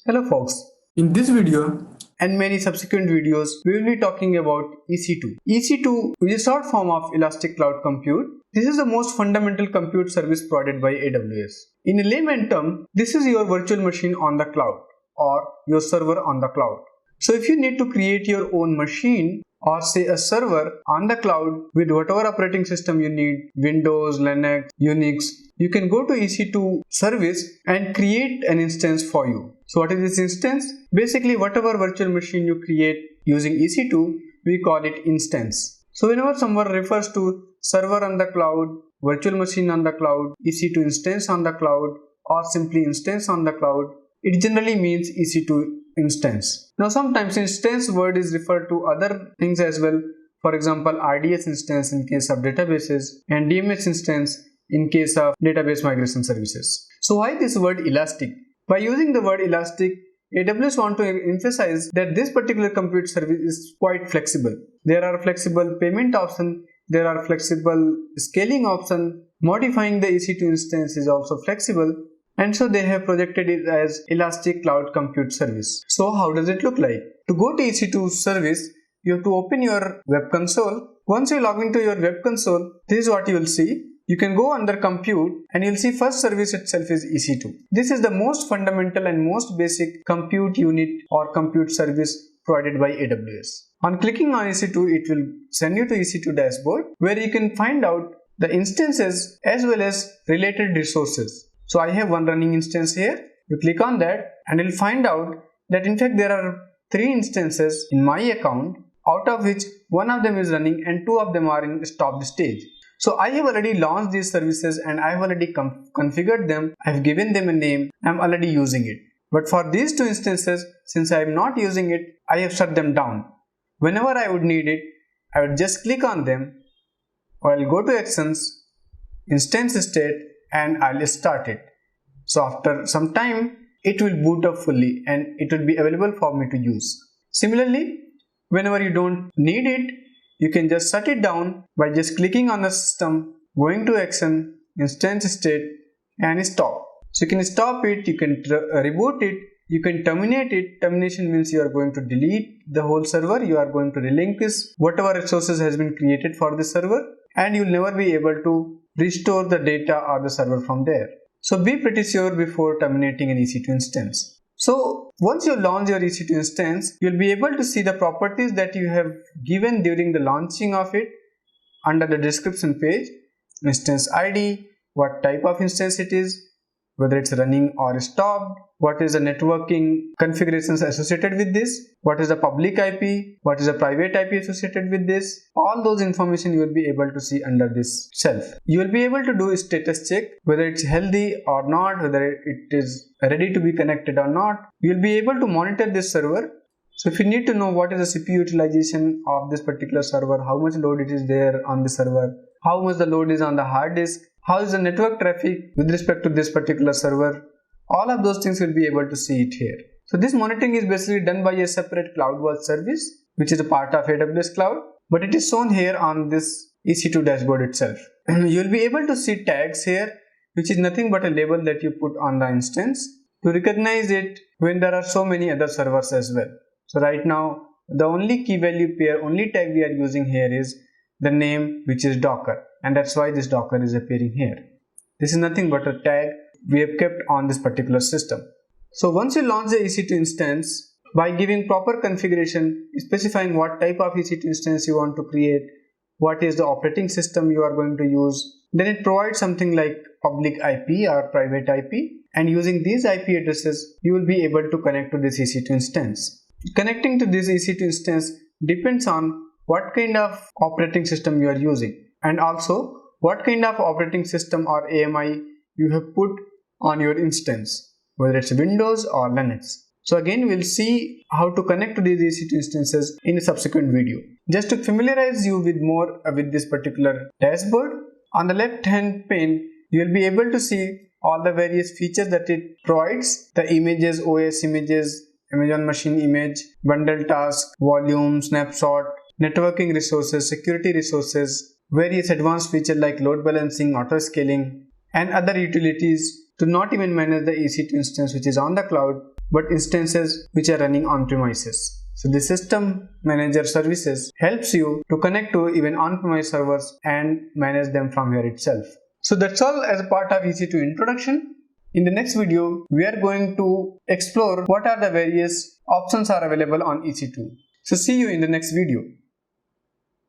Hello folks, in this video and many subsequent videos we will be talking about EC2. EC2 is a short form of Elastic Cloud Compute. This is the most fundamental compute service provided by AWS. In a layman term, this is your virtual machine on the cloud or your server on the cloud. So if you need to create your own machine or say a server on the cloud with whatever operating system you need, Windows, Linux, Unix, you can go to EC2 service and create an instance for you. So what is this instance? Basically whatever virtual machine you create using EC2, we call it instance. So whenever someone refers to server on the cloud, virtual machine on the cloud, EC2 instance on the cloud, or simply instance on the cloud, it generally means EC2 instance. Now sometimes instance word is referred to other things as well. For example, RDS instance in case of databases and DMS instance in case of database migration services. So why this word elastic? By using the word elastic, AWS want to emphasize that this particular compute service is quite flexible. There are flexible payment options, there are flexible scaling options, modifying the EC2 instance is also flexible, and so they have projected it as Elastic Cloud Compute Service. So how does it look like? To go to EC2 service, you have to open your web console. Once you log into your web console, this is what you will see. You can go under compute and you'll see first service itself is EC2. This is the most fundamental and most basic compute unit or compute service provided by AWS. On clicking on EC2, it will send you to EC2 dashboard where you can find out the instances as well as related resources. So I have one running instance here. You click on that and you'll find out that in fact there are 3 instances in my account, out of which one of them is running and 2 of them are in stopped stage. So I have already launched these services and I have already configured them. I have given them a name. I am already using it. But for these 2 instances, since I am not using it, I have shut them down. Whenever I would need it, I would just click on them. I'll go to actions, instance state, and I'll start it. So after some time, it will boot up fully and it will be available for me to use. Similarly, whenever you don't need it, you can just shut it down by just clicking on the system, going to action, instance state, and stop. So you can stop it, you can reboot it, you can terminate it. Termination means you are going to delete the whole server, you are going to relinquish whatever resources has been created for the server, and you'll never be able to restore the data or the server from there. So be pretty sure before terminating an EC2 instance. So once you launch your EC2 instance, you'll be able to see the properties that you have given during the launching of it under the description page. Instance ID, what type of instance it is, whether it's running or stopped, what is the networking configurations associated with this, what is the public IP, what is the private IP associated with this. All those information you will be able to see under this shelf. You will be able to do a status check, whether it's healthy or not, whether it is ready to be connected or not. You will be able to monitor this server. So if you need to know what is the CPU utilization of this particular server, how much load it is there on the server, how much the load is on the hard disk, how is the network traffic with respect to this particular server, all of those things will be able to see it here. So this monitoring is basically done by a separate CloudWatch service, which is a part of AWS Cloud, but it is shown here on this EC2 dashboard itself. You will be able to see tags here, which is nothing but a label that you put on the instance to recognize it when there are so many other servers as well. So right now, the only key value pair, only tag we are using here is the name, which is Docker, and that's why this Docker is appearing here. This is nothing but a tag we have kept on this particular system. So once you launch the EC2 instance, by giving proper configuration, specifying what type of EC2 instance you want to create, what is the operating system you are going to use, then it provides something like public IP or private IP, and using these IP addresses, you will be able to connect to this EC2 instance. Connecting to this EC2 instance depends on what kind of operating system you are using, and also what kind of operating system or AMI you have put on your instance, whether it's Windows or Linux. So again, we'll see how to connect to these EC2 instances in a subsequent video. Just to familiarize you with more with this particular dashboard, on the left hand pane, you will be able to see all the various features that it provides, the images, OS images, Amazon machine image, bundle task, volume, snapshot, networking resources, security resources, various advanced features like load balancing, auto scaling, and other utilities to not even manage the EC2 instance which is on the cloud, but instances which are running on premises. So the system manager services helps you to connect to even on-premise servers and manage them from here itself. So that's all as a part of EC2 introduction. In the next video, we are going to explore what are the various options are available on EC2. So see you in the next video.